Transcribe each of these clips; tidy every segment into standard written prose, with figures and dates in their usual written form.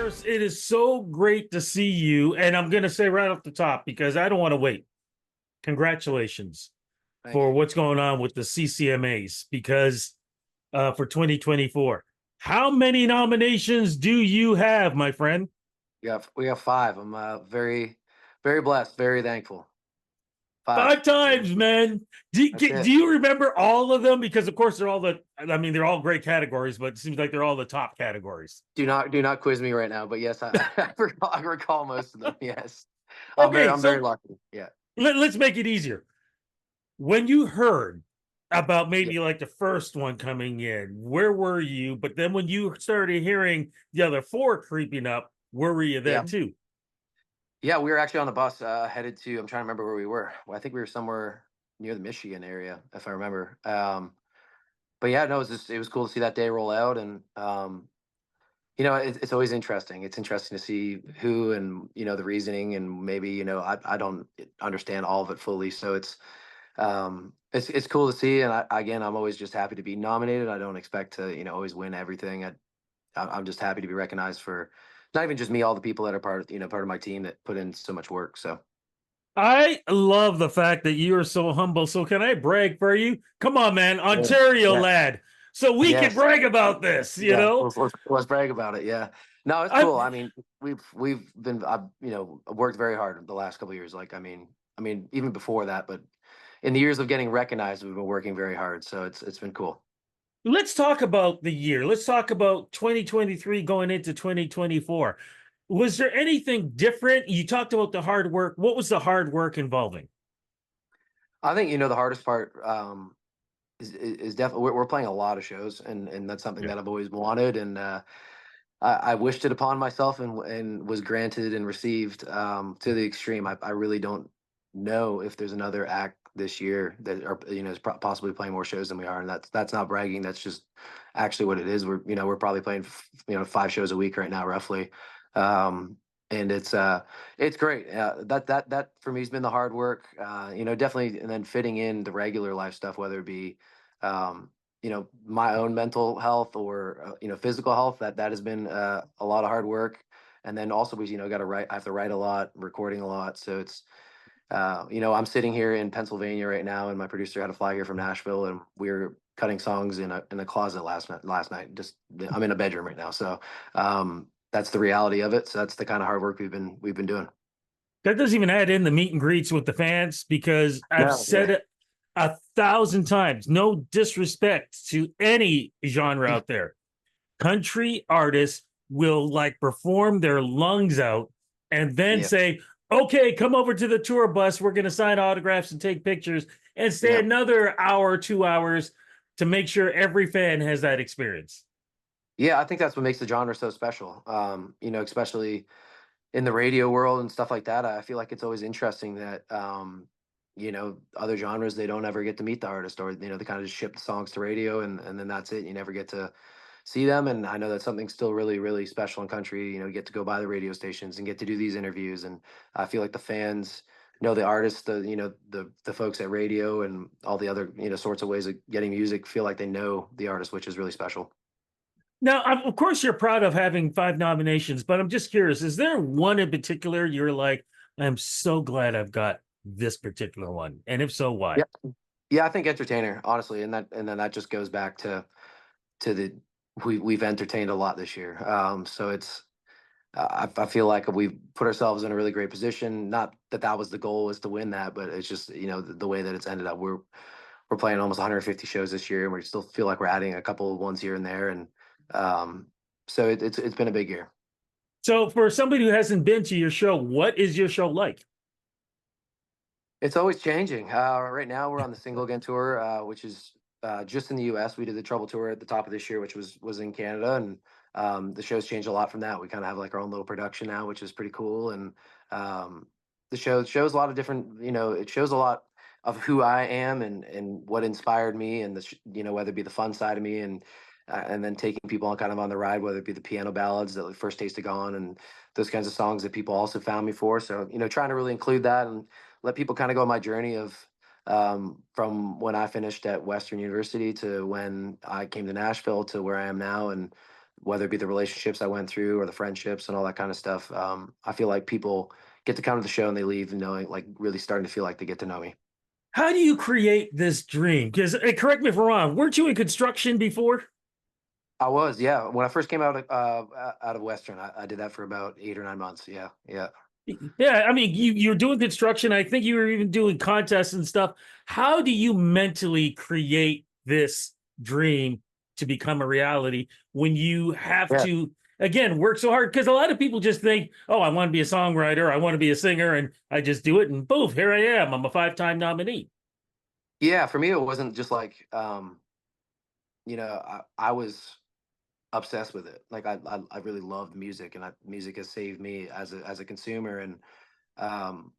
Boris, it is so great to see you. And I'm going to say right off the top, because I don't want to wait. Congratulations Thank for you. what's going on with the CCMAs, because for 2024, how many nominations do you have, my friend? We have five. I'm very blessed, very thankful. Five. Five times, man. That's Do it. you remember all of them? Because of course they're all great categories, but it seems like they're all the top categories. Do not quiz me right now, but yes, I recall most of them. Yes, I'm very Okay, I'm very so lucky. Yeah. let's make it easier. When you heard about Yeah. maybe like the first one coming in, where were you? But then when you started hearing the other four creeping up, where were you Yeah. then too? Yeah. We were actually on the bus headed to. I'm trying to remember where we were. Well, I think we were somewhere near the Michigan area, if I remember. But yeah, no, it was cool to see that day roll out, and it's always interesting. It's interesting to see who and the reasoning, and maybe I don't understand all of it fully, so it's cool to see. And again, I'm always just happy to be nominated. I don't expect to always win everything. I'm just happy to be recognized for not even just me, all the people that are part of my team that put in so much work. So I love the fact that you are so humble. So can I brag for you? Come on, man, yeah, Ontario yeah, lad. So we can yes, brag about this, you yeah. know? Let's brag about it. Yeah, no, it's I cool. I mean, we've been I've worked very hard the last couple of years. Like I mean even before that, but in the years of getting recognized, we've been working very hard. So it's been cool. Let's talk about the year. Let's talk about 2023 going into 2024. Was there anything different? You talked about the hard work. What was the hard work involving? I think the hardest part is definitely we're playing a lot of shows, and that's something Yeah. that I've always wanted, and I wished it upon myself, and was granted and received to the extreme. I really don't know if there's another act this year that are is possibly playing more shows than we are, and that's not bragging. That's just actually what it is. We're probably playing 5 shows a week right now, roughly. Um, and it's great. That for me has been the hard work. Definitely, and then fitting in the regular life stuff, whether it be um, my own mental health or physical health. That has been a lot of hard work. And then also we got to write. I have to write a lot, recording a lot. So it's I'm sitting here in Pennsylvania right now, and my producer had to fly here from Nashville, and we were cutting songs in a closet last night. Just I'm in a bedroom right now. So that's the reality of it. So that's the kind of hard work we've been doing. That doesn't even add in the meet and greets with the fans, because I've No, said yeah. it 1,000 times. No disrespect to any genre out there. Country artists will like perform their lungs out and then Yeah, say, okay, come over to the tour bus. We're going to sign autographs and take pictures, and stay yeah. another hour, 2 hours to make sure every fan has that experience. Yeah, I think that's what makes the genre so special. Especially in the radio world and stuff like that. I feel like it's always interesting that other genres, they don't ever get to meet the artist, or they kind of just ship the songs to radio, and then that's it. You never get to see them. And I know that's something still really, really special in country. You get to go by the radio stations and get to do these interviews, and I feel like the fans know the artists, the folks at radio and all the other sorts of ways of getting music, feel like they know the artist, which is really special. Now, of course, you're proud of having five nominations, but I'm just curious, is there one in particular you're like, I'm so glad I've got this particular one? And if so, why? Yeah, yeah, I think entertainer, honestly, and then that just goes back to the we've entertained a lot this year. So it's I feel like we've put ourselves in a really great position. Not that that was the goal, was to win that, but it's just the way that it's ended up. We're playing almost 150 shows this year, and we still feel like we're adding a couple of ones here and there, and um, so it's been a big year. So, for somebody who hasn't been to your show, what is your show like? It's always changing. Right now, we're on the Single Again tour, which is just in the U.S. We did the Trouble tour at the top of this year, which was in Canada, and the show's changed a lot from that. We kind of have like our own little production now, which is pretty cool, and the show shows a lot of different. It shows a lot of who I am and what inspired me, and whether it be the fun side of me, and then taking people on kind of on the ride, whether it be the piano ballads that like First Taste of Gone and those kinds of songs that people also found me for. So trying to really include that and let people kind of go on my journey of from when I finished at Western University to when I came to Nashville to where I am now, and whether it be the relationships I went through or the friendships and all that kind of stuff. I feel like people get to come to the show and they leave knowing, like, really starting to feel like they get to know me. How do you create this dream? Because correct me if I'm wrong, weren't you in construction before? I was, yeah. When I first came out of Western, I did that for about 8 or 9 months. Yeah, yeah. Yeah, I mean, you're doing construction. I think you were even doing contests and stuff. How do you mentally create this dream to become a reality when you have Yeah. to again work so hard? Because a lot of people just think, "Oh, I want to be a songwriter, I want to be a singer, and I just do it, and boom, here I am. I'm a 5-time nominee." Yeah, for me, it wasn't just like, I was obsessed with it. Like I really loved music, and music has saved me as a consumer, and um,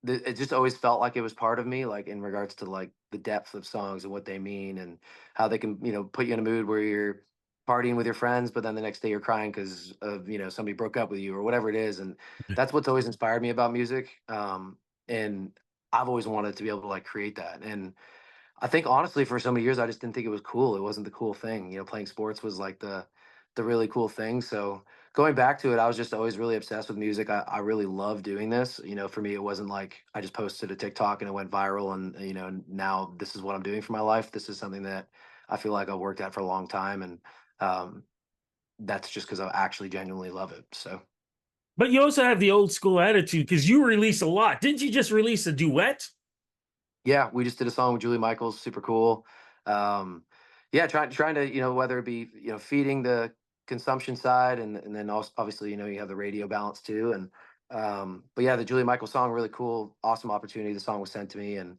it just always felt like it was part of me, like in regards to like the depth of songs and what they mean and how they can, put you in a mood where you're partying with your friends, but then the next day you're crying because of, somebody broke up with you or whatever it is. And that's what's always inspired me about music. And I've always wanted to be able to like create that. And I think honestly, for so many years, I just didn't think it was cool. It wasn't the cool thing. Playing sports was like the really cool thing. So going back to it, I was just always really obsessed with music. I really love doing this. For me, it wasn't like I just posted a TikTok and it went viral, and now this is what I'm doing for my life. This is something that I feel like I've worked at for a long time, and um, that's just because I actually genuinely love it. So. But you also have the old school attitude because you release a lot. Didn't you just release a duet? Yeah, we just did a song with Julie Michaels, super cool. Yeah, trying to, whether it be, feeding the consumption side, and then also obviously, you have the radio balance too. And but yeah, the Julie Michaels song, really cool, awesome opportunity. The song was sent to me, and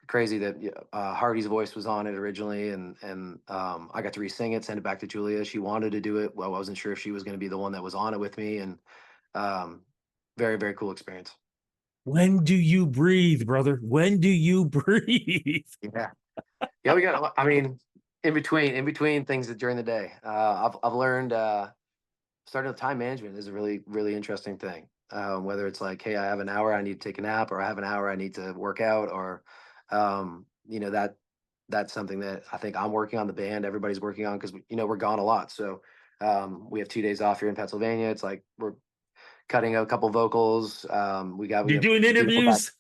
crazy that Hardy's voice was on it originally, and I got to re-sing it, send it back to Julia. She wanted to do it. Well, I wasn't sure if she was going to be the one that was on it with me, and um, very, very cool experience. When do you breathe, brother? When do you breathe? Yeah. Yeah, we got. I mean, in between things during the day, I've learned starting with time management is a really really interesting thing. Whether it's like, hey, I have an hour, I need to take a nap, or I have an hour, I need to work out, or that's something that I think I'm working on. The band, everybody's working on, because we're gone a lot. So we have 2 days off here in Pennsylvania. It's like we're cutting a couple vocals. We got You're doing people back. interviews?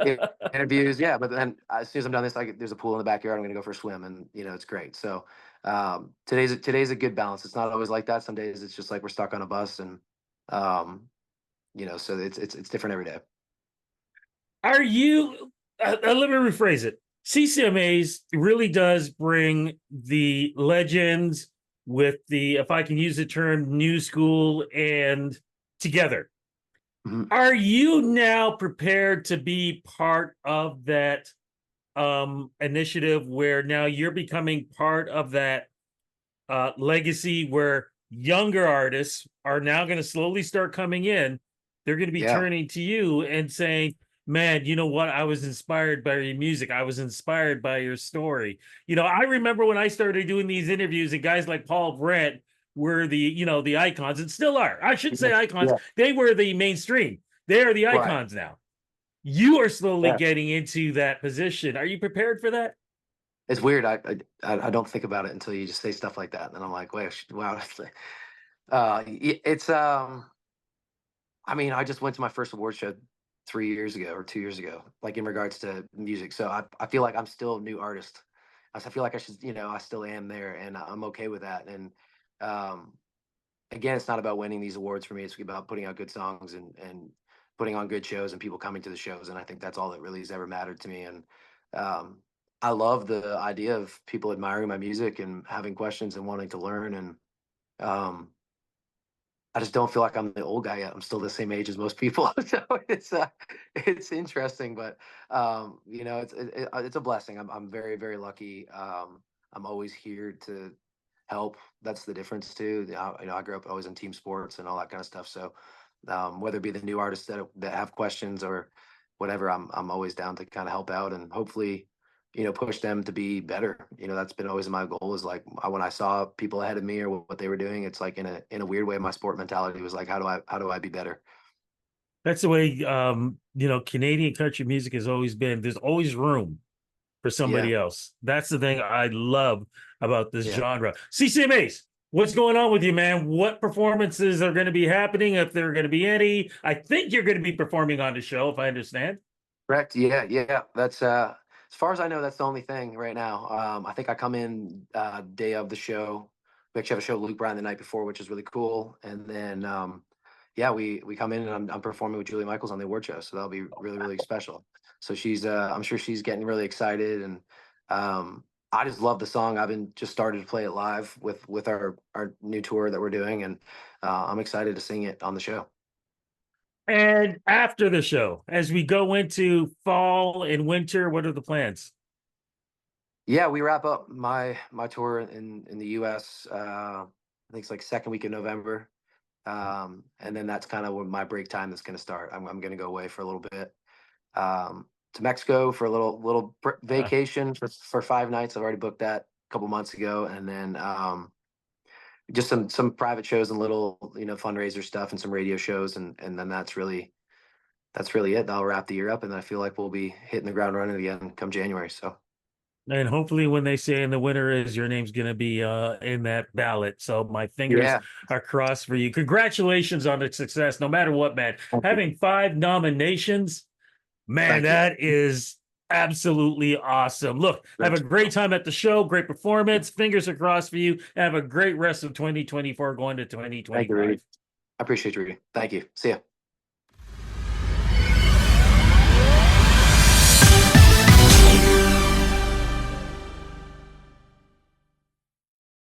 Yeah, interviews, yeah. But then as soon as I'm done this, like, there's a pool in the backyard. I'm gonna go for a swim, and it's great. So today's a good balance. It's not always like that. Some days it's just like we're stuck on a bus, and um, so it's different every day. Are you? Let me rephrase it. CCMAs really does bring the legends with the, if I can use the term, new school and together. Mhm. Are you now prepared to be part of that initiative where now you're becoming part of that legacy where younger artists are now going to slowly start coming in? They're going to be Yeah, turning to you and saying, "Man, you know what? I was inspired by your music. I was inspired by your story." I remember when I started doing these interviews, and guys like Paul Brent were the icons, and still are. I should say icons. yeah, They were the mainstream. They are the right. icons now. You are slowly Yeah, getting into that position. Are you prepared for that? it's weird. I don't think about it until you just say stuff like that, and then I'm like, wait, wow. It's I mean, I just went to my first award show 3 years ago or 2 years ago, like in regards to music. So I feel like I'm still a new artist. I feel like I should, I still am there, and I'm okay with that. And um, again, it's not about winning these awards for me. It's about putting out good songs, and putting on good shows and people coming to the shows. And I think that's all that really has ever mattered to me. And um, I love the idea of people admiring my music and having questions and wanting to learn. And um, I just don't feel like I'm the old guy yet. I'm still the same age as most people, so it's interesting, but it's a blessing. I'm very very lucky. I'm always here to help. That's the difference too. I grew up always in team sports and all that kind of stuff. So whether it be the new artists that have questions or whatever, I'm always down to kind of help out, and hopefully push them to be better. That's been always my goal, is like, when I saw people ahead of me or what they were doing, it's like in a weird way, my sport mentality was like, how do I be better? That's the way Canadian country music has always been. There's always room for Yeah, somebody else. That's the thing I love about this yeah, genre. CCMAs, What's going on with you, man? What performances are going to be happening, if there are going to be any? I think you're going to be performing on the show, if I understand. Correct. Yeah, yeah. That's as far as I know, that's the only thing right now. I think I come in day of the show. We actually have a show with Luke Bryan the night before, which is really cool. And then yeah, we come in and I'm performing with Julie Michaels on the award show. So that'll be really, really special. So she's I'm sure she's getting really excited, and I just love the song. I've been just started to play it live with our new tour that we're doing, and I'm excited to sing it on the show. And after the show, as we go into fall and winter, what are the plans? Yeah, we wrap up my tour in the U.S. I think it's like second week of November, and then that's kind of when my break time is going to start. I'm going to go away for a little bit to Mexico for a vacation for 5 nights. I've already booked that a couple months ago, and then just some private shows and little fundraiser stuff and some radio shows, and then that's really it. That'll wrap the year up, and I feel like we'll be hitting the ground running again come January. So. And hopefully when they say in the winter is your name's going to be in that ballot. So my fingers Yeah. are crossed for you. Congratulations on the success, no matter what, man. Thank you. Having 5 nominations, man, Thank you. that is absolutely awesome. Look, have a Thanks. great time at the show. Great performance. Fingers are crossed for you. Have a great rest of 2024 going to Thank you, 2025. Rudy. I appreciate you, Rudy. Thank you. See ya.